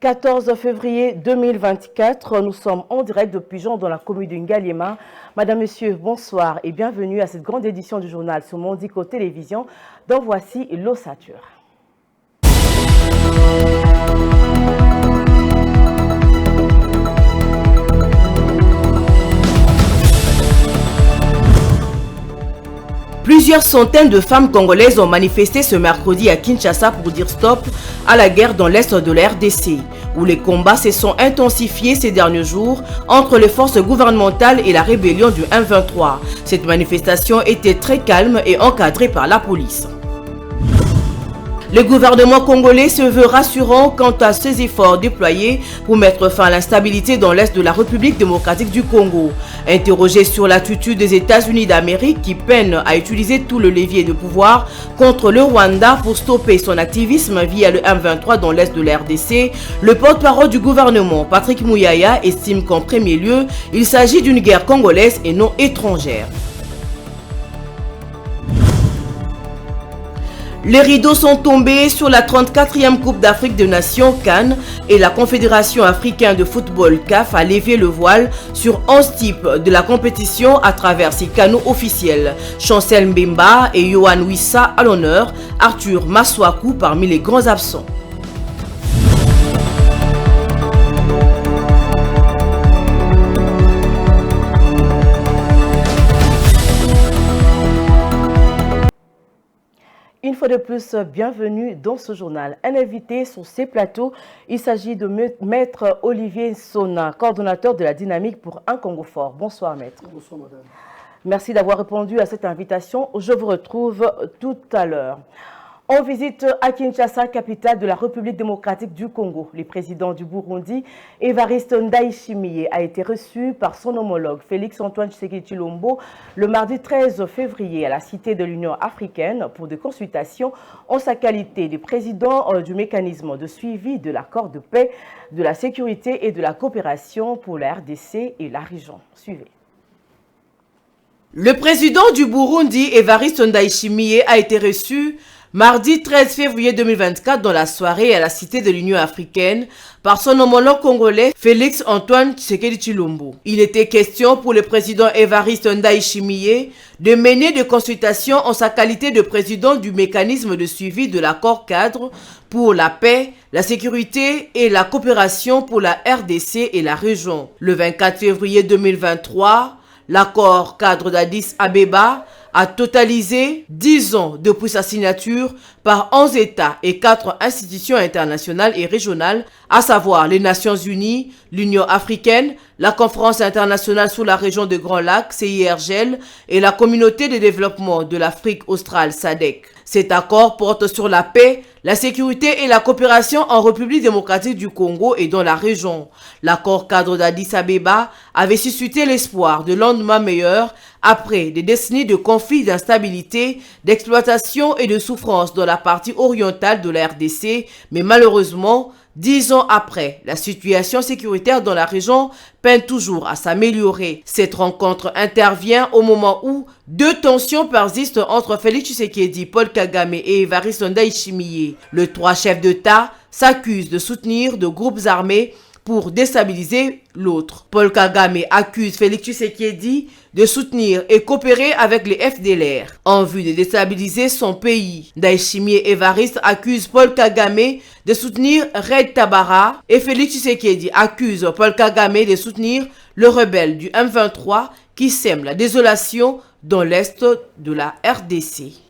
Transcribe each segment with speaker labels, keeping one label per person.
Speaker 1: 14 février 2024, nous sommes en direct de Pigeon dans la commune de Ngaliema. Madame, Monsieur, bonsoir et bienvenue à cette grande édition du journal sur Mondico Télévision, dont voici l'ossature. Plusieurs centaines de femmes congolaises ont manifesté ce mercredi à Kinshasa pour dire stop à la guerre dans l'est de la RDC, où les combats se sont intensifiés ces derniers jours entre les forces gouvernementales et la rébellion du M23. Cette manifestation était très calme et encadrée par la police. Le gouvernement congolais se veut rassurant quant à ses efforts déployés pour mettre fin à l'instabilité dans l'est de la République démocratique du Congo. Interrogé sur l'attitude des États-Unis d'Amérique qui peinent à utiliser tout le levier de pouvoir contre le Rwanda pour stopper son activisme via le M23 dans l'est de la RDC, le porte-parole du gouvernement, Patrick Muyaya, estime qu'en premier lieu, il s'agit d'une guerre congolaise et non étrangère. Les rideaux sont tombés sur la 34e Coupe d'Afrique des Nations CAN et la Confédération africaine de football CAF a levé le voile sur 11 types de la compétition à travers ses canaux officiels. Chancel Mbemba et Yohan Wissa à l'honneur, Arthur Maswaku parmi les grands absents. Une fois de plus, bienvenue dans ce journal. Un invité sur ces plateaux, il s'agit de Maître Olivier Sona, coordonnateur de la dynamique pour un Congo fort. Bonsoir Maître.
Speaker 2: Bonsoir Madame.
Speaker 1: Merci d'avoir répondu à cette invitation. Je vous retrouve tout à l'heure. En visite à Kinshasa, capitale de la République démocratique du Congo, le président du Burundi, Évariste Ndayishimiye, a été reçu par son homologue Félix-Antoine Tshisekedi Tshilombo le mardi 13 février à la Cité de l'Union africaine pour des consultations en sa qualité de président du mécanisme de suivi de l'accord de paix, de la sécurité et de la coopération pour la RDC et la région. Suivez. Le président du Burundi, Évariste Ndayishimiye, a été reçu mardi 13 février 2024 dans la soirée à la Cité de l'Union africaine par son homologue congolais Félix-Antoine Tshisekedi Tshilombo. Il était question pour le président Évariste Ndayishimiye de mener des consultations en sa qualité de président du mécanisme de suivi de l'accord cadre pour la paix, la sécurité et la coopération pour la RDC et la région. Le 24 février 2023, l'accord cadre d'Addis Abeba a totalisé 10 ans depuis sa signature par 11 États et 4 institutions internationales et régionales, à savoir les Nations Unies, l'Union africaine, la Conférence internationale sur la région de Grand Lac, CIRGL, et la Communauté de développement de l'Afrique australe, SADC. Cet accord porte sur la paix, la sécurité et la coopération en République démocratique du Congo et dans la région. L'accord cadre d'Addis Abeba avait suscité l'espoir de lendemain meilleur après des décennies de conflits, d'instabilité, d'exploitation et de souffrance dans la partie orientale de la RDC, mais malheureusement, 10 ans après, la situation sécuritaire dans la région peine toujours à s'améliorer. Cette rencontre intervient au moment où deux tensions persistent entre Félix Tshisekedi, Paul Kagame et Évariste Ndayishimiye. Les trois chefs d'État s'accusent de soutenir de groupes armés pour déstabiliser l'autre. Paul Kagame accuse Félix Tshisekedi de soutenir et coopérer avec les FDLR en vue de déstabiliser son pays. Ndayishimiye et Évariste accusent Paul Kagame de soutenir Red Tabara et Félix Tshisekedi accuse Paul Kagame de soutenir le rebelle du M23 qui sème la désolation dans l'est de la RDC.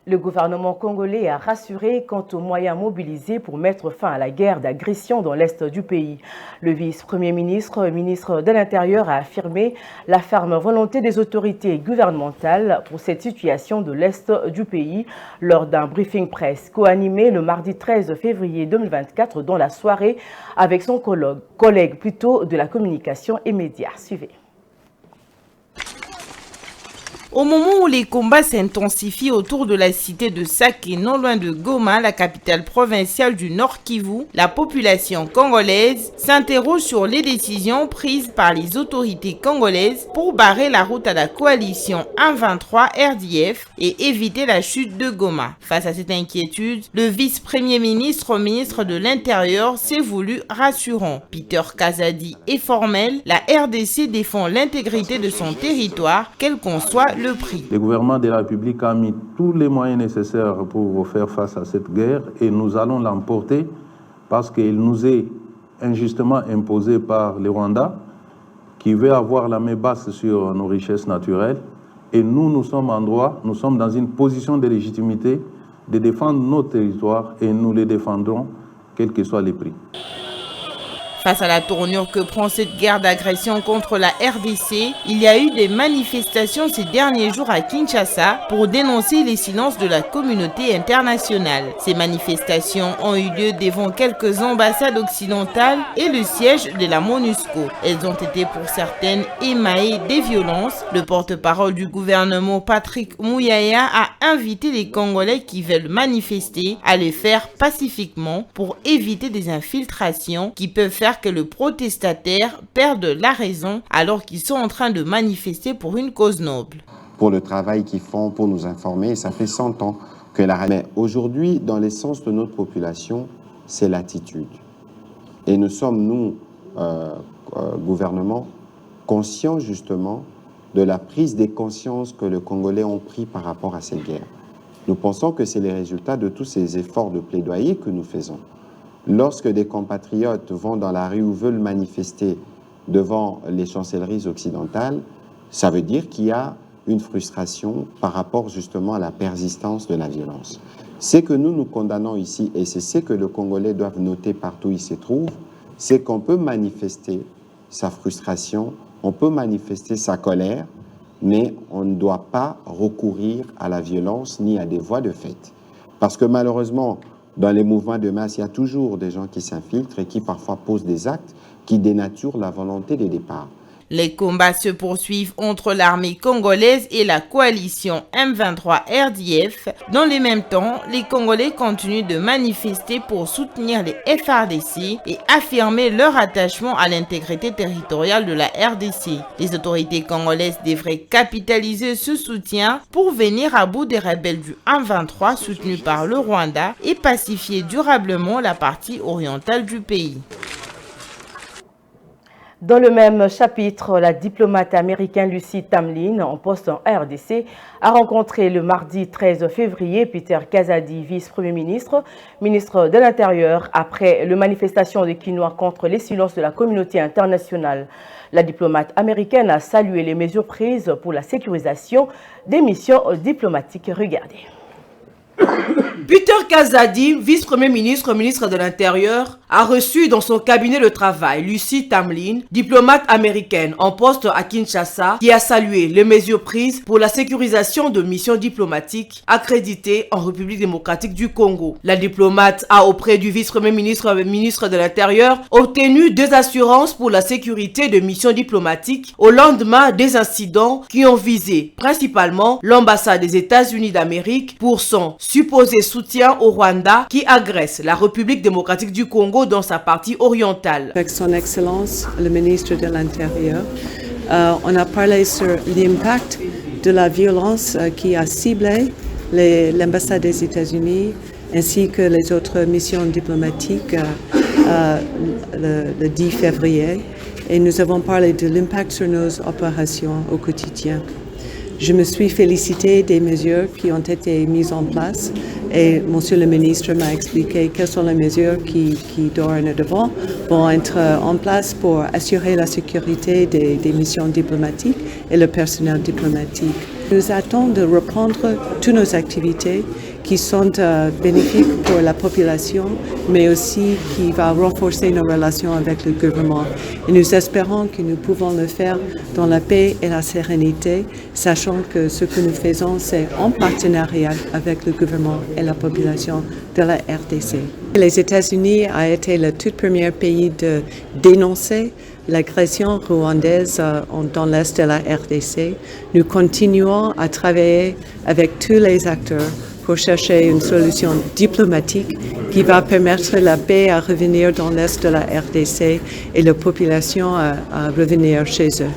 Speaker 1: Le gouvernement congolais a rassuré quant aux moyens mobilisés pour mettre fin à la guerre d'agression dans l'est du pays. Le vice-premier ministre, ministre de l'Intérieur, a affirmé la ferme volonté des autorités gouvernementales pour cette situation de l'est du pays lors d'un briefing presse co-animé le mardi 13 février 2024 dans la soirée avec son collègue de la communication et médias. Suivez.
Speaker 2: Au moment où les combats s'intensifient autour de la cité de Saké, non loin de Goma, la capitale provinciale du Nord Kivu, la population congolaise s'interroge sur les décisions prises par les autorités congolaises pour barrer la route à la coalition 1-23 RDF et éviter la chute de Goma. Face à cette inquiétude, le vice-premier ministre, ministre de l'Intérieur, s'est voulu rassurant. Peter Kazadi est formel, la RDC défend l'intégrité de son territoire, quel qu'en soit le prix.
Speaker 3: Le gouvernement de la République a mis tous les moyens nécessaires pour faire face à cette guerre et nous allons l'emporter parce qu'il nous est injustement imposé par le Rwanda qui veut avoir la main basse sur nos richesses naturelles et nous sommes en droit, nous sommes dans une position de légitimité de défendre nos territoires et nous les défendrons quels que soient les prix.
Speaker 2: Face à la tournure que prend cette guerre d'agression contre la RDC, il y a eu des manifestations ces derniers jours à Kinshasa pour dénoncer les silences de la communauté internationale. Ces manifestations ont eu lieu devant quelques ambassades occidentales et le siège de la MONUSCO. Elles ont été pour certaines émaillées des violences. Le porte-parole du gouvernement, Patrick Mouyaya, a invité les Congolais qui veulent manifester à le faire pacifiquement pour éviter des infiltrations qui peuvent faire que le protestataire perde la raison alors qu'ils sont en train de manifester pour une cause noble.
Speaker 4: Pour le travail qu'ils font, pour nous informer, ça fait 100 ans que la... Mais aujourd'hui, dans l'essence de notre population, c'est l'attitude. Et nous sommes, nous, gouvernement, conscients justement de la prise des consciences que les Congolais ont pris par rapport à cette guerre. Nous pensons que c'est les résultats de tous ces efforts de plaidoyer que nous faisons. Lorsque des compatriotes vont dans la rue ou veulent manifester devant les chancelleries occidentales, ça veut dire qu'il y a une frustration par rapport justement à la persistance de la violence. Ce que nous condamnons ici, et c'est ce que les Congolais doivent noter partout où ils se trouvent, c'est qu'on peut manifester sa frustration, on peut manifester sa colère, mais on ne doit pas recourir à la violence ni à des voies de fait. Parce que malheureusement, dans les mouvements de masse, il y a toujours des gens qui s'infiltrent et qui parfois posent des actes qui dénaturent la volonté des départs.
Speaker 2: Les combats se poursuivent entre l'armée congolaise et la coalition M23 RDF. Dans le même temps, les Congolais continuent de manifester pour soutenir les FARDC et affirmer leur attachement à l'intégrité territoriale de la RDC. Les autorités congolaises devraient capitaliser ce soutien pour venir à bout des rebelles du M23 soutenus par le Rwanda et pacifier durablement la partie orientale du pays.
Speaker 1: Dans le même chapitre, la diplomate américaine Lucy Tamlin, en poste en RDC, a rencontré le mardi 13 février Peter Kazadi, vice-premier ministre, ministre de l'Intérieur, après la manifestation des Kinois contre les silences de la communauté internationale. La diplomate américaine a salué les mesures prises pour la sécurisation des missions diplomatiques. Regardez. Peter Kazadi, vice-premier ministre, ministre de l'Intérieur, a reçu dans son cabinet de travail Lucy Tamlin, diplomate américaine en poste à Kinshasa, qui a salué les mesures prises pour la sécurisation de missions diplomatiques accréditées en République démocratique du Congo. La diplomate a auprès du vice-premier ministre, ministre de l'Intérieur, obtenu des assurances pour la sécurité de missions diplomatiques au lendemain des incidents qui ont visé principalement l'ambassade des États-Unis d'Amérique pour son supposé soutien au Rwanda qui agresse la République démocratique du Congo dans sa partie orientale.
Speaker 5: Avec son Excellence, le ministre de l'Intérieur, on a parlé sur l'impact de la violence qui a ciblé l'ambassade des États-Unis ainsi que les autres missions diplomatiques le 10 février. Et nous avons parlé de l'impact sur nos opérations au quotidien. Je me suis félicitée des mesures qui ont été mises en place et Monsieur le ministre m'a expliqué quelles sont les mesures qui dorénavant vont être en place pour assurer la sécurité des missions diplomatiques et le personnel diplomatique. Nous attendons de reprendre toutes nos activités qui sont bénéfiques pour la population, mais aussi qui va renforcer nos relations avec le gouvernement. Et nous espérons que nous pouvons le faire dans la paix et la sérénité, sachant que ce que nous faisons, c'est en partenariat avec le gouvernement et la population de la RDC. Les États-Unis ont été le tout premier pays de dénoncer l'agression rwandaise dans l'Est de la RDC, nous continuons à travailler avec tous les acteurs pour chercher une solution diplomatique qui va permettre la paix à revenir dans l'Est de la RDC et la population à revenir chez eux.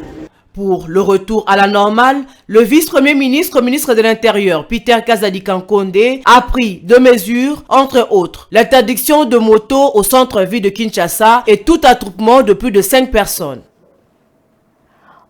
Speaker 1: Pour le retour à la normale, le vice-premier ministre, ministre de l'Intérieur, Peter Kazadi Kankonde, a pris deux mesures, entre autres, l'interdiction de motos au centre-ville de Kinshasa et tout attroupement de plus de 5 personnes.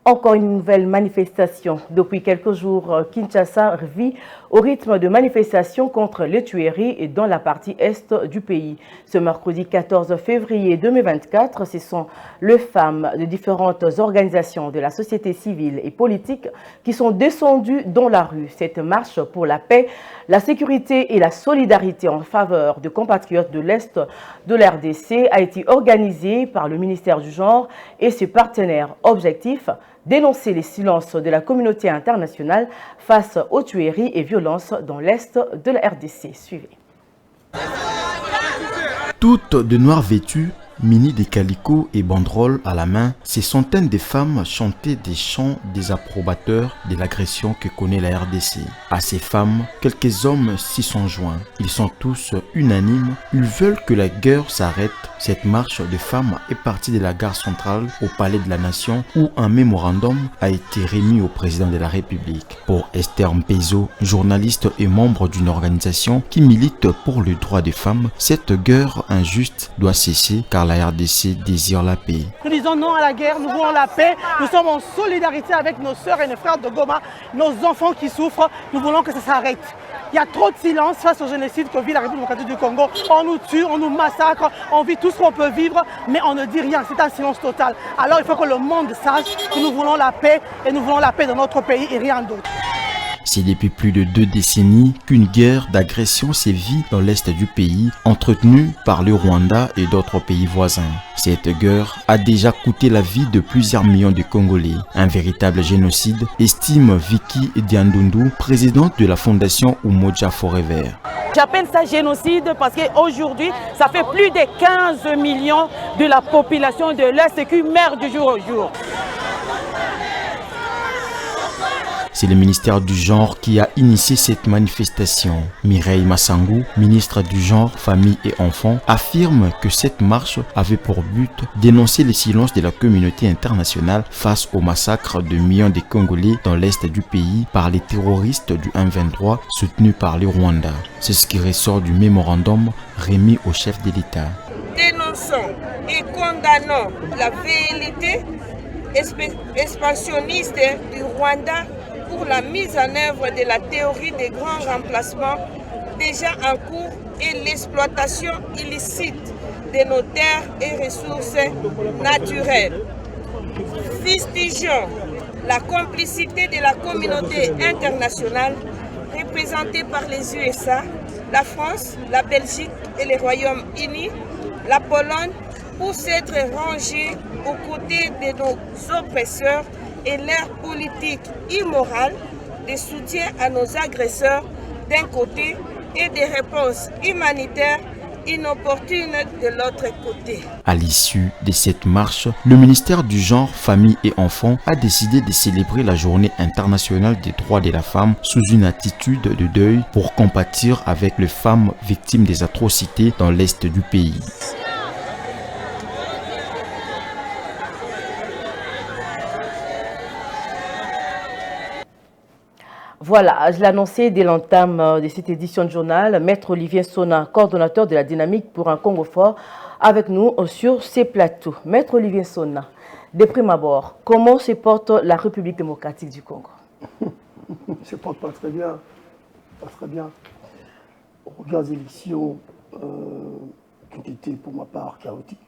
Speaker 1: Encore une nouvelle manifestation. Depuis quelques jours, Kinshasa vit au rythme de manifestations contre les tueries dans la partie est du pays. Ce mercredi 14 février 2024, ce sont les femmes de différentes organisations de la société civile et politique qui sont descendues dans la rue. Cette marche pour la paix, la sécurité et la solidarité en faveur de compatriotes de l'Est de la RDC a été organisée par le ministère du Genre et ses partenaires. Objectif: dénoncer les silences de la communauté internationale face aux tueries et violences dans l'Est de la RDC. Suivez.
Speaker 6: Toutes de noir vêtues, munies des calicots et banderoles à la main, ces centaines de femmes chantaient des chants désapprobateurs de l'agression que connaît la RDC. À ces femmes, quelques hommes s'y sont joints. Ils sont tous unanimes, ils veulent que la guerre s'arrête. Cette marche de femmes est partie de la gare centrale au Palais de la Nation où un mémorandum a été remis au président de la République. Pour Esther Mpezo, journaliste et membre d'une organisation qui milite pour le droit des femmes, cette guerre injuste doit cesser car la RDC désire la paix.
Speaker 7: Nous disons non à la guerre, nous voulons la paix, nous sommes en solidarité avec nos sœurs et nos frères de Goma, nos enfants qui souffrent, nous voulons que ça s'arrête. Il y a trop de silence face au génocide que vit la République démocratique du Congo. On nous tue, on nous massacre, on vit tout ce qu'on peut vivre, mais on ne dit rien, c'est un silence total. Alors il faut que le monde sache que nous voulons la paix et nous voulons la paix dans notre pays et rien d'autre.
Speaker 6: C'est depuis plus de 2 décennies qu'une guerre d'agression sévit dans l'est du pays, entretenue par le Rwanda et d'autres pays voisins. Cette guerre a déjà coûté la vie de plusieurs millions de Congolais. Un véritable génocide, estime Vicky Diandundu, présidente de la fondation Umoja Forever.
Speaker 8: J'appelle ça génocide parce qu'aujourd'hui, ça fait plus de 15 millions de la population de l'Est qui meurt du jour au jour.
Speaker 6: C'est le ministère du Genre qui a initié cette manifestation. Mireille Massangou, ministre du Genre, Famille et Enfants, affirme que cette marche avait pour but d'énoncer le silence de la communauté internationale face au massacre de millions de Congolais dans l'est du pays par les terroristes du M23 soutenus par le Rwanda. C'est ce qui ressort du mémorandum remis au chef de l'État.
Speaker 9: Dénonçons et condamnons la velléité expansionniste du Rwanda pour la mise en œuvre de la théorie des grands remplacements déjà en cours et l'exploitation illicite de nos terres et ressources naturelles. Fustigeons la complicité de la communauté internationale représentée par les USA, la France, la Belgique et les Royaumes-Unis, la Pologne, pour s'être rangés aux côtés de nos oppresseurs et leur politique immorale de soutien à nos agresseurs d'un côté et des réponses humanitaires inopportunes de l'autre côté.
Speaker 6: À l'issue de cette marche, le ministère du Genre, Famille et Enfants a décidé de célébrer la Journée internationale des droits de la femme sous une attitude de deuil pour compatir avec les femmes victimes des atrocités dans l'est du pays.
Speaker 1: Voilà, je l'annonçais dès l'entame de cette édition de journal, Maître Olivier Sona, coordonnateur de la dynamique pour un Congo fort, avec nous sur ces plateaux. Maître Olivier Sona, de prime abord, comment se porte la République démocratique du Congo?
Speaker 10: Ne se porte pas très bien. Pas très bien. On regarde les élections qui ont été pour ma part chaotiques.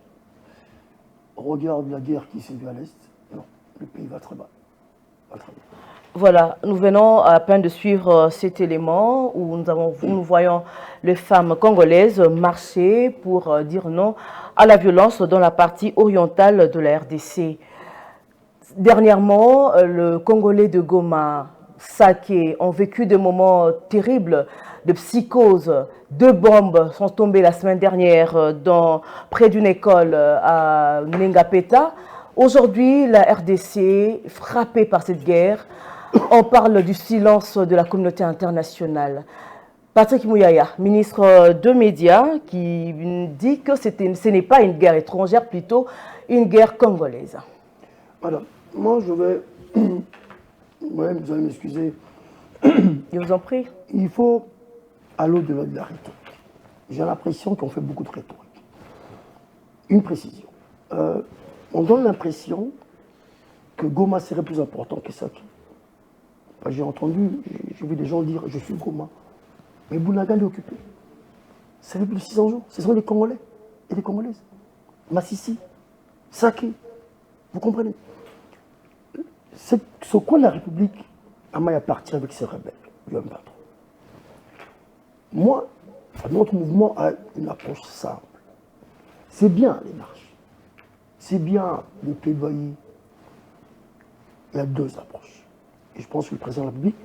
Speaker 10: On regarde la guerre qui s'est vue à l'Est. Non, le pays va très bas. Pas très bien.
Speaker 1: Voilà, nous venons à peine de suivre cet élément où nous voyons les femmes congolaises marcher pour dire non à la violence dans la partie orientale de la RDC. Dernièrement, le Congolais de Goma, Saké, ont vécu des moments terribles de psychose. 2 bombes sont tombées la semaine dernière près d'une école à Nengapeta, Aujourd'hui, la RDC, frappée par cette guerre, on parle du silence de la communauté internationale. Patrick Mouyaya, ministre de Médias, qui dit que ce n'est pas une guerre étrangère, plutôt une guerre congolaise.
Speaker 10: Madame, moi je vais... Ouais, vous allez m'excuser.
Speaker 1: Je vous en prie.
Speaker 10: Il faut aller au-delà de la rhétorique. J'ai l'impression qu'on fait beaucoup de rhétorique. Une précision. On donne l'impression que Goma serait plus important que Sake. J'ai entendu, j'ai vu des gens dire « je suis Goma ». Mais Bounaga est occupé. Ça fait plus de 600 jours. Ce sont des Congolais et des Congolaises. Massissi, Sake. Vous comprenez? Ce coin de la République a maille à partir avec ses rebelles du M23. Moi, notre mouvement a une approche simple. C'est bien les marches. C'est bien les plaidoyers. Il y a deux approches. Et je pense que le président de la République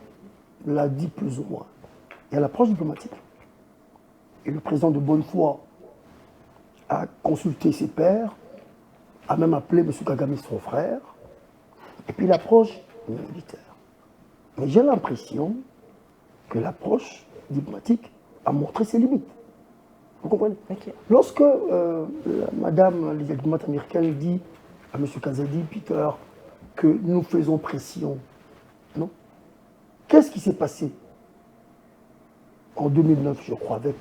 Speaker 10: l'a dit plus ou moins. Il y a l'approche diplomatique. Et le président de bonne foi a consulté ses pairs, a même appelé M. Kagame son frère, et puis l'approche militaire. Mais j'ai l'impression que l'approche diplomatique a montré ses limites. Vous comprenez? Okay. Lorsque madame, les diplomates américains dit à M. Kazadi, Peter, que nous faisons pression, non? Qu'est-ce qui s'est passé en 2009, je crois, avec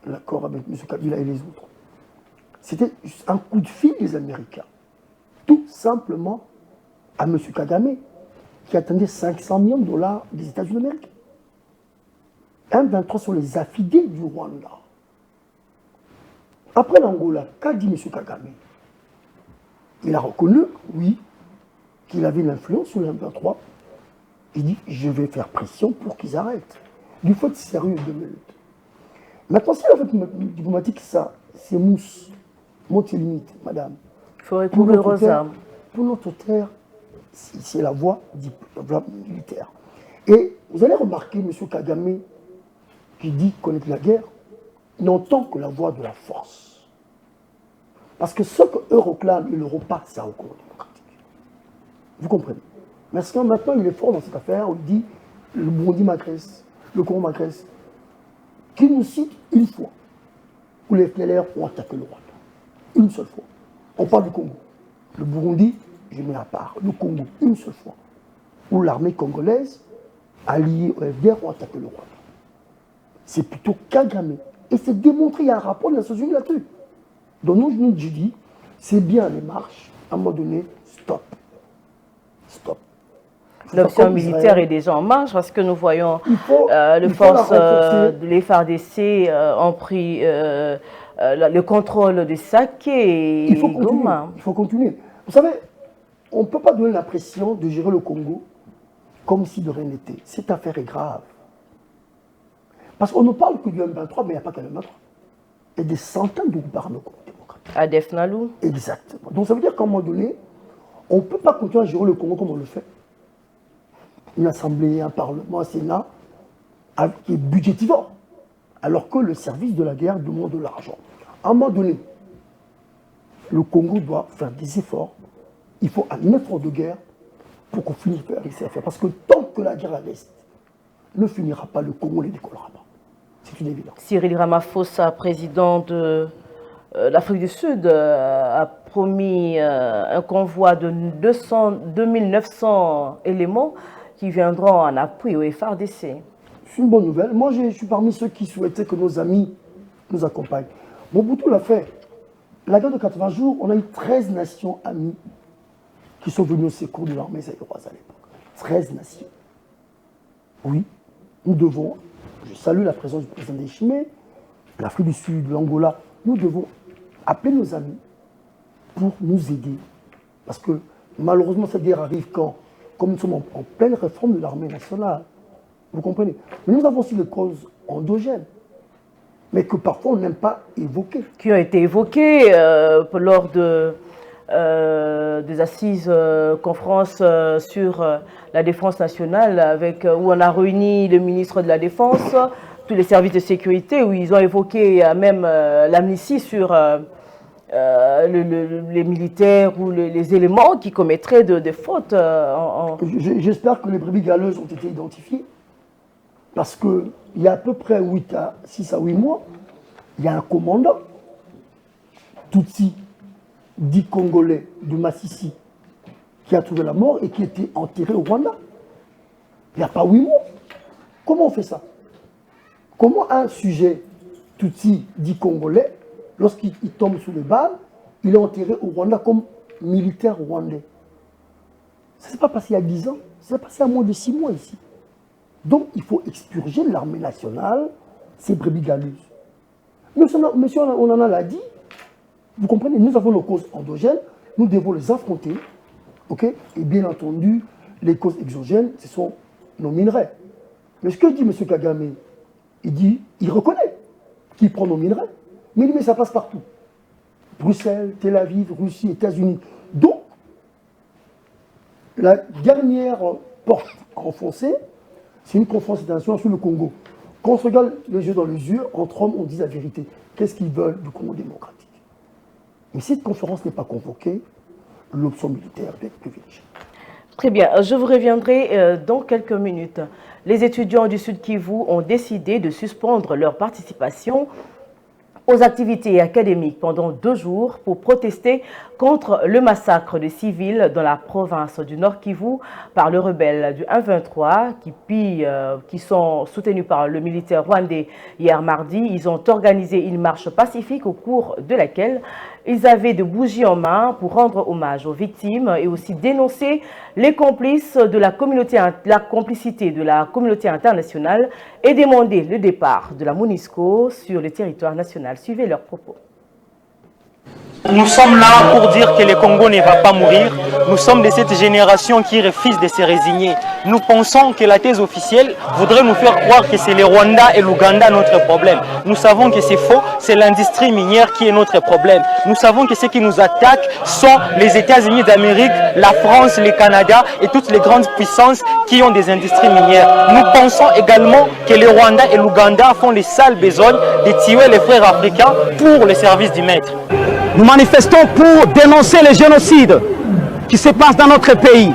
Speaker 10: l'accord avec M. Kabila et les autres? C'était un coup de fil des Américains, tout simplement à M. Kagame, qui attendait 500 millions de dollars des États-Unis d'Amérique. M23 sont les affidés du Rwanda. Après l'Angola, qu'a dit M. Kagame? Il a reconnu, oui, qu'il avait une influence sur le M23. Il dit, je vais faire pression pour qu'ils arrêtent. Du fait sérieux 2 minutes. Maintenant, si la fait diplomatique, ça, c'est mousse, monte ses limites, madame.
Speaker 1: Il faut recourir aux armes.
Speaker 10: Pour notre terre, c'est la voie militaire. Et vous allez remarquer, M. Kagame, qui dit connaître la guerre, n'entend que la voie de la force. Parce que ce qu'eux réclament, ils n'auront pas ça au Congo démocratique. Vous comprenez? Mais maintenant, il est fort dans cette affaire, où il dit le Burundi m'agresse, le Congo m'agresse, qui nous cite une fois où les FNLR ont attaqué le Rwanda. Une seule fois. On parle du Congo. Le Burundi, je mets à part. Le Congo, une seule fois. Où l'armée congolaise, alliée au FDR, ont attaqué le Rwanda. C'est plutôt Kagame. Et c'est démontré, il y a un rapport des Nations Unies là-dessus. Donc nous, je dis, c'est bien les marches. À un moment donné, stop. Stop.
Speaker 1: L'option militaire est déjà en marche parce que nous voyons les forces de l'FARDC ont pris le contrôle de Saké et Goma.
Speaker 10: Il faut continuer. Vous savez, on ne peut pas donner l'impression de gérer le Congo comme si de rien n'était. Cette affaire est grave. Parce qu'on ne parle que du M23, mais il n'y a pas qu'un M23. Il y a des centaines de groupes armés démocratiques.
Speaker 1: À Defnalou.
Speaker 10: Exactement. Donc ça veut dire qu'à un moment donné, on ne peut pas continuer à gérer le Congo comme on le fait. Une assemblée, un parlement, un Sénat, qui est budgétivore, alors que le service de la guerre demande de l'argent. À un moment donné, le Congo doit faire des efforts. Il faut un effort de guerre pour qu'on finisse avec ces affaires. Parce que tant que la guerre à l'Est ne finira pas, le Congo ne décollera pas. C'est une évidence.
Speaker 1: Cyril Ramaphosa, président de l'Afrique du Sud, a promis un convoi de 2900 éléments qui viendront en appui au FARDC.
Speaker 10: C'est une bonne nouvelle. Moi, je suis parmi ceux qui souhaitaient que nos amis nous accompagnent. Mobutu l'a fait. La guerre de 80 jours, on a eu 13 nations amies qui sont venues au secours de l'armée zaïroise à l'époque. 13 nations. Oui, nous devons, je salue la présence du président Ndayishimiye, l'Afrique du Sud, l'Angola, nous devons appeler nos amis pour nous aider. Parce que malheureusement, cette guerre arrive quand, comme nous sommes en pleine réforme de l'armée nationale. Vous comprenez? Mais nous avons aussi des causes endogènes, mais que parfois on n'aime pas évoquer.
Speaker 1: Qui ont été évoquées lors des assises conférences sur la défense nationale, où on a réuni le ministre de la Défense, tous les services de sécurité, où ils ont évoqué même l'amnistie sur les militaires ou les éléments qui commettraient des fautes.
Speaker 10: J'espère que les brebis galeuses ont été identifiées. Parce qu'il y a à peu près 6 à 8 mois, il y a un commandant Tutsi, dit Congolais, du Massissi, qui a trouvé la mort et qui était enterré au Rwanda. Il n'y a pas 8 mois. Comment on fait ça? Comment un sujet Tutsi, dit Congolais, lorsqu'il tombe sous les balles, il est enterré au Rwanda comme militaire rwandais? Ça ne s'est pas passé il y a 10 ans, ça s'est passé à moins de 6 mois ici. Donc, il faut expurger l'armée nationale, ces brebis galeuses. Monsieur Onana dit, vous comprenez, nous avons nos causes endogènes, nous devons les affronter, ok? Et bien entendu, les causes exogènes, ce sont nos minerais. Mais ce que dit M. Kagame, il reconnaît qu'il prend nos minerais, mais il dit, mais ça passe partout. Bruxelles, Tel Aviv, Russie, États-Unis. Donc, la dernière porte enfoncée, c'est une conférence internationale sur le Congo. Quand on se regarde les yeux dans les yeux, entre hommes, on dit la vérité. Qu'est-ce qu'ils veulent du Congo démocratique? Mais si cette conférence n'est pas convoquée, l'option militaire doit être privilégiée.
Speaker 1: Très bien, je vous reviendrai dans quelques minutes. Les étudiants du Sud Kivu ont décidé de suspendre leur participation aux activités académiques pendant 2 jours pour protester contre le massacre de civils dans la province du Nord Kivu par le rebelle du 1-23 qui sont soutenus par le militaire rwandais. Hier mardi, ils ont organisé une marche pacifique au cours de laquelle ils avaient des bougies en main pour rendre hommage aux victimes et aussi dénoncer les complices de la complicité de la communauté internationale et demander le départ de la MONUSCO sur le territoire national. Suivez leurs propos.
Speaker 11: Nous sommes là pour dire que le Congo ne va pas mourir. Nous sommes de cette génération qui refuse de se résigner. Nous pensons que la thèse officielle voudrait nous faire croire que c'est le Rwanda et l'Ouganda notre problème. Nous savons que c'est faux, c'est l'industrie minière qui est notre problème. Nous savons que ceux qui nous attaquent sont les États-Unis d'Amérique, la France, le Canada et toutes les grandes puissances qui ont des industries minières. Nous pensons également que le Rwanda et l'Ouganda font les sales besognes de tuer les frères africains pour le service du maître.
Speaker 12: Nous manifestons pour dénoncer le génocide qui se passe dans notre pays,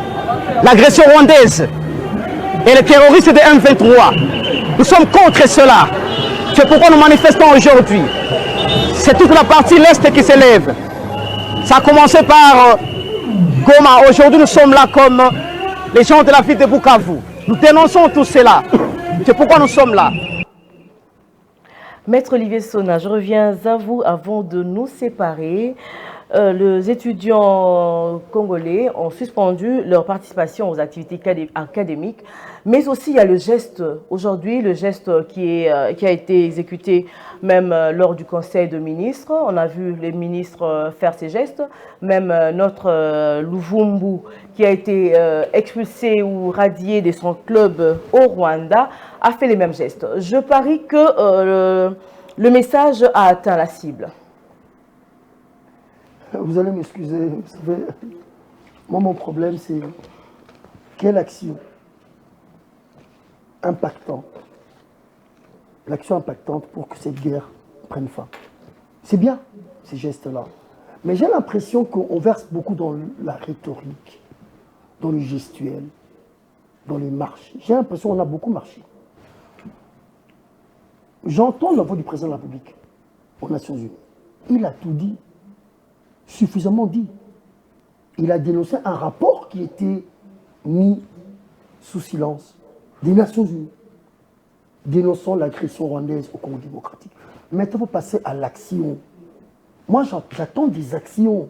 Speaker 12: l'agression rwandaise et les terroristes de M23. Nous sommes contre cela. C'est pourquoi nous manifestons aujourd'hui. C'est toute la partie l'Est qui s'élève. Ça a commencé par Goma. Aujourd'hui, nous sommes là comme les gens de la ville de Bukavu. Nous dénonçons tout cela. C'est pourquoi nous sommes là.
Speaker 1: Maître Olivier Sona, je reviens à vous avant de nous séparer. Les étudiants congolais ont suspendu leur participation aux activités académiques, mais aussi il y a le geste, aujourd'hui, le geste qui a été exécuté même lors du Conseil de ministres. On a vu les ministres faire ces gestes, même notre Luvumbu qui a été expulsé ou radié de son club au Rwanda a fait les mêmes gestes. Je parie que le message a atteint la cible.
Speaker 10: Vous allez m'excuser, vous savez, moi mon problème c'est quelle action impactante, l'action impactante pour que cette guerre prenne fin. C'est bien ces gestes-là, mais j'ai l'impression qu'on verse beaucoup dans la rhétorique, dans le gestuel, dans les marches. J'ai l'impression qu'on a beaucoup marché. J'entends la voix du président de la République aux Nations Unies. Il a tout dit. Suffisamment dit. Il a dénoncé un rapport qui était mis sous silence des Nations Unies, dénonçant l'agression rwandaise au Congo démocratique. Maintenant, il faut passer à l'action. Moi, j'attends des actions.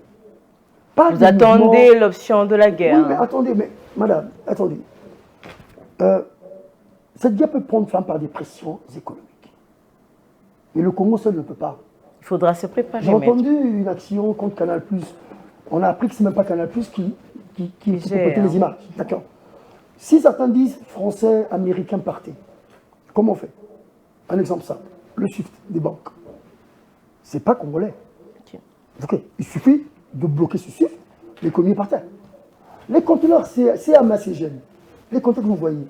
Speaker 10: Pas
Speaker 1: Vous attendez l'option de la guerre.
Speaker 10: Oui, mais attendez, madame, attendez. Cette guerre peut prendre fin par des pressions économiques. Mais le Congo seul ne peut pas.
Speaker 1: Il faudra se préparer.
Speaker 10: J'ai entendu une action contre Canal+. On a appris que ce n'est même pas Canal+, qui peut les images. D'accord. Si certains disent Français, Américains partaient, comment on fait? Un exemple simple. Le SWIFT des banques. Ce n'est pas congolais. Okay. Il suffit de bloquer ce SWIFT, l'économie partait. Les conteneurs, c'est AMACGM. Les conteneurs que vous voyez,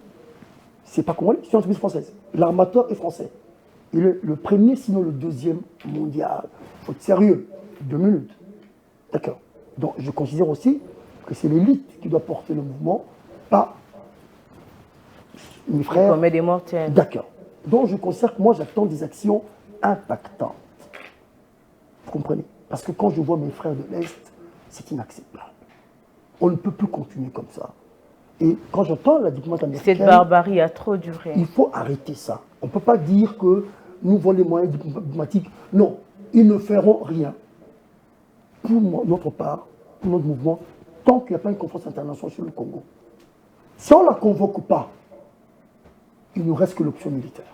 Speaker 10: ce n'est pas congolais, c'est une entreprise française. L'armateur est français. Il est le premier, sinon le deuxième mondial. Il faut être sérieux. 2 minutes. D'accord. Donc je considère aussi que c'est l'élite qui doit porter le mouvement, pas mes frères.
Speaker 1: Comme des mortels.
Speaker 10: D'accord. Donc je considère que moi j'attends des actions impactantes. Vous comprenez? Parce que quand je vois mes frères de l'Est, c'est inacceptable. On ne peut plus continuer comme ça. Et quand j'entends la diplomate américaine...
Speaker 1: Cette barbarie a trop duré.
Speaker 10: Il faut arrêter ça. On ne peut pas dire que nous avons les moyens diplomatiques. Non, ils ne feront rien. Pour notre part, pour notre mouvement, tant qu'il n'y a pas une conférence internationale sur le Congo. Si on ne la convoque pas, il ne nous reste que l'option militaire.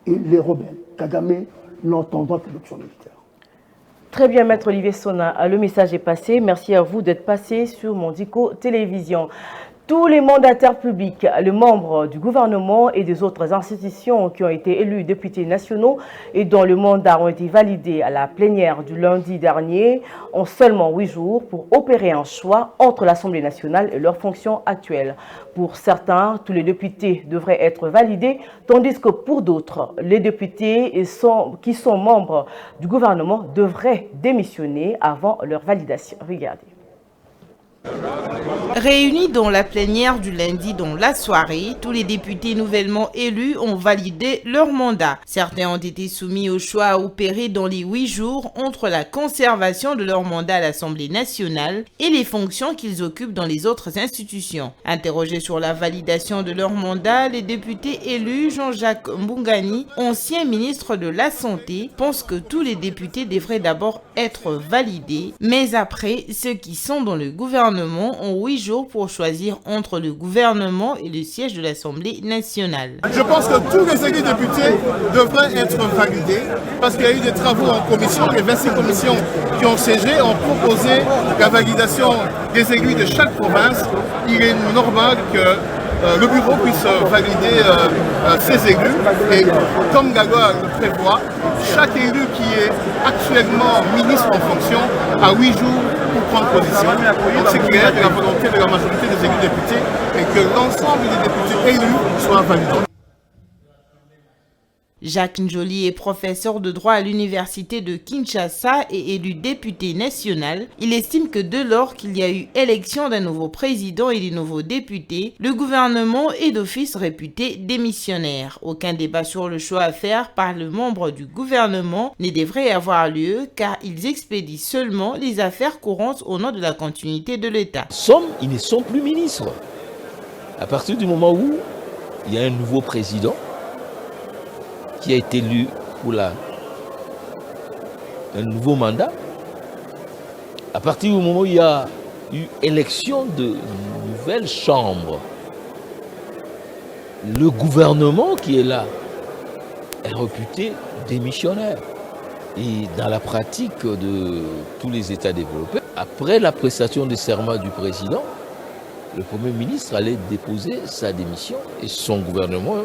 Speaker 10: Et les rebelles, Kagame, n'entendant que l'option militaire.
Speaker 1: Très bien, Maître Olivier Sona, le message est passé. Merci à vous d'être passé sur Mondico Télévision. Tous les mandataires publics, les membres du gouvernement et des autres institutions qui ont été élus députés nationaux et dont le mandat ont été validés à la plénière du lundi dernier ont seulement 8 jours pour opérer un choix entre l'Assemblée nationale et leurs fonctions actuelles. Pour certains, tous les députés devraient être validés, tandis que pour d'autres, les députés qui sont membres du gouvernement devraient démissionner avant leur validation. Regardez.
Speaker 2: Réunis dans la plénière du lundi dans la soirée, tous les députés nouvellement élus ont validé leur mandat. Certains ont été soumis au choix à opérer dans les 8 jours entre la conservation de leur mandat à l'Assemblée nationale et les fonctions qu'ils occupent dans les autres institutions. Interrogés sur la validation de leur mandat, les députés élus Jean-Jacques Mbungani, ancien ministre de la Santé, pense que tous les députés devraient d'abord être validés, mais après, ceux qui sont dans le gouvernement ont 8 jours pour choisir entre le gouvernement et le siège de l'Assemblée nationale.
Speaker 13: Je pense que tous les élus députés devraient être validés parce qu'il y a eu des travaux en commission. Les 26 commissions qui ont siégé ont proposé la validation des élus de chaque province. Il est normal que le bureau puisse valider ces élus. Et comme la loi le prévoit, chaque élu qui est actuellement ministre en fonction a 8 jours pour prendre position. Donc c'est clair que la volonté de la majorité des élus députés et que l'ensemble des députés élus soient validés.
Speaker 2: Jacques Njoli est professeur de droit à l'université de Kinshasa et élu député national. Il estime que dès lors qu'il y a eu élection d'un nouveau président et des nouveaux députés, le gouvernement est d'office réputé démissionnaire. Aucun débat sur le choix à faire par le membre du gouvernement ne devrait avoir lieu car ils expédient seulement les affaires courantes au nom de la continuité de l'État.
Speaker 14: Ils ne sont plus ministres. À partir du moment où il y a un nouveau président, qui a été élu pour un nouveau mandat, à partir du moment où il y a eu élection de nouvelles chambres, le gouvernement qui est là est réputé démissionnaire. Et dans la pratique de tous les États développés, après la prestation de serment du président, le Premier ministre allait déposer sa démission et son gouvernement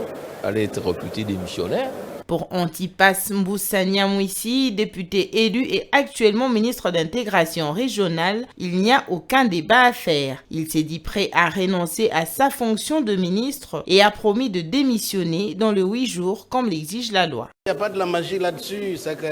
Speaker 14: allait être réputé démissionnaire.
Speaker 2: Pour Antipas Mboussania Mouissi, député élu et actuellement ministre d'intégration régionale, il n'y a aucun débat à faire. Il s'est dit prêt à renoncer à sa fonction de ministre et a promis de démissionner dans les 8 jours comme l'exige la loi.
Speaker 15: Il n'y a pas de la magie là-dessus, c'est que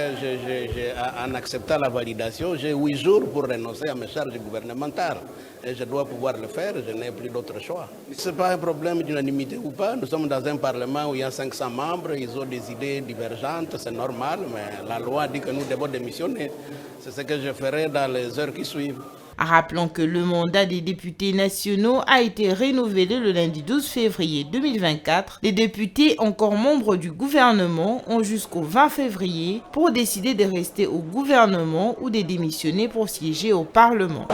Speaker 15: en acceptant la validation, j'ai 8 jours pour renoncer à mes charges gouvernementales. Et je dois pouvoir le faire, je n'ai plus d'autre choix. Ce n'est pas un problème d'unanimité ou pas. Nous sommes dans un parlement où il y a 500 membres, ils ont des idées divergentes, c'est normal, mais la loi dit que nous devons démissionner. C'est ce que je ferai dans les heures qui suivent.
Speaker 2: Rappelons que le mandat des députés nationaux a été renouvelé le lundi 12 février 2024. Les députés encore membres du gouvernement ont jusqu'au 20 février pour décider de rester au gouvernement ou de démissionner pour siéger au Parlement.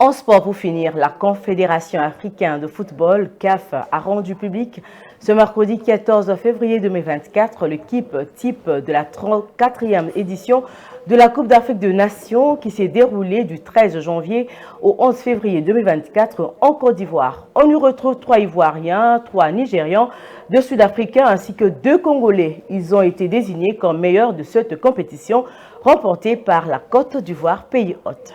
Speaker 1: En sport, pour finir, la Confédération africaine de football, CAF, a rendu public ce mercredi 14 février 2024 l'équipe type de la 34e édition de la Coupe d'Afrique des Nations qui s'est déroulée du 13 janvier au 11 février 2024 en Côte d'Ivoire. On y retrouve 3 Ivoiriens, 3 Nigérians, 2 Sud-Africains ainsi que 2 Congolais. Ils ont été désignés comme meilleurs de cette compétition remportée par la Côte d'Ivoire, pays hôte.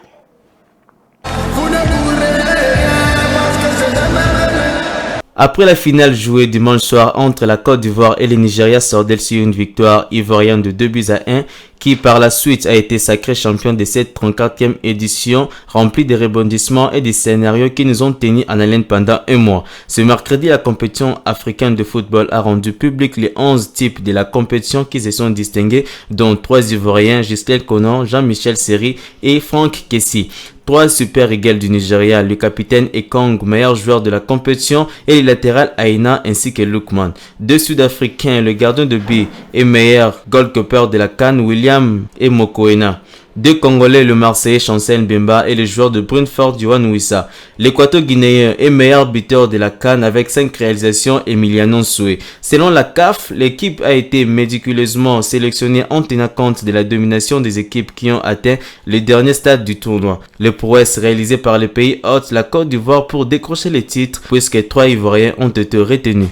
Speaker 16: Après la finale jouée dimanche soir entre la Côte d'Ivoire et le Nigeria sort d'elle-ci une victoire ivoirienne de 2-1 qui par la suite a été sacré champion de cette 34e édition remplie de rebondissements et de scénarios qui nous ont tenus en haleine pendant un mois. Ce mercredi, la compétition africaine de football a rendu public les 11 types de la compétition qui se sont distingués, dont 3 Ivoiriens, Gisèle Conan, Jean-Michel Seri et Franck Kessi. 3 Super Eagles du Nigeria, le capitaine Ekong, meilleur joueur de la compétition, et le latéral Aina ainsi que Lukman. 2 Sud-Africains, le gardien de but et meilleur goalkeeper de la CAN, William Mokoena. 2 Congolais, le Marseillais Chancel Mbemba et le joueur de Brentford, Yohan Wissa. L'Équateur-Guinéen est meilleur buteur de la CAN avec 5 réalisations, Emiliano Nsoué. Selon la CAF, l'équipe a été méticuleusement sélectionnée en tenant compte de la domination des équipes qui ont atteint le dernier stade du tournoi. Les prouesses réalisées par le pays hôte, la Côte d'Ivoire, pour décrocher les titres, puisque 3 Ivoiriens ont été retenus.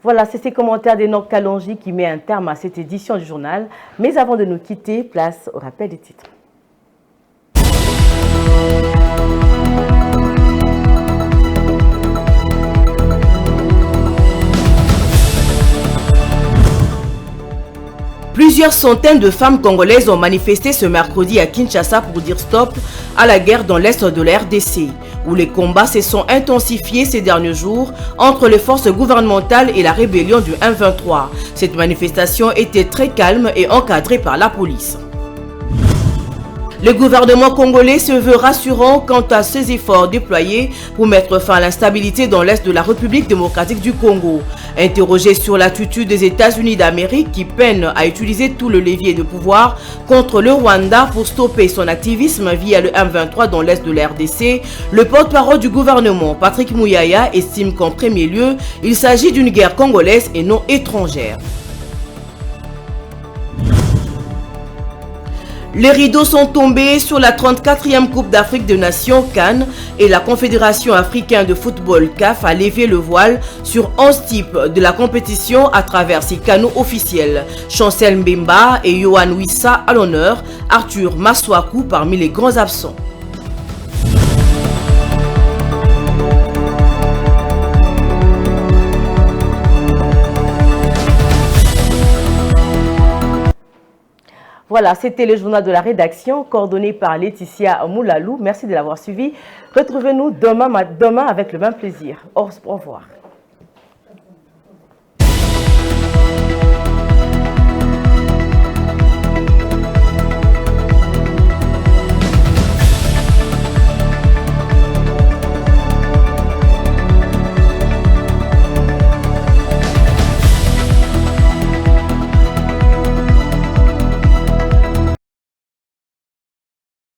Speaker 1: Voilà, c'est ces commentaires d'Enoch Kalonji qui met un terme à cette édition du journal. Mais avant de nous quitter, place au rappel des titres. Plusieurs centaines de femmes congolaises ont manifesté ce mercredi à Kinshasa pour dire stop à la guerre dans l'est de la RDC, où les combats se sont intensifiés ces derniers jours entre les forces gouvernementales et la rébellion du M23. Cette manifestation était très calme et encadrée par la police. Le gouvernement congolais se veut rassurant quant à ses efforts déployés pour mettre fin à l'instabilité dans l'est de la République démocratique du Congo. Interrogé sur l'attitude des États-Unis d'Amérique qui peinent à utiliser tout le levier de pouvoir contre le Rwanda pour stopper son activisme via le M23 dans l'est de la RDC, le porte-parole du gouvernement, Patrick Mouyaya, estime qu'en premier lieu, il s'agit d'une guerre congolaise et non étrangère. Les rideaux sont tombés sur la 34e Coupe d'Afrique des Nations CAN et la Confédération africaine de football CAF a levé le voile sur 11 types de la compétition à travers ses canaux officiels. Chancel Mbemba et Yohan Wissa à l'honneur, Arthur Maswaku parmi les grands absents. Voilà, c'était le journal de la rédaction, coordonné par Laetitia Moulalou. Merci de l'avoir suivi. Retrouvez-nous demain avec le même plaisir. Au revoir.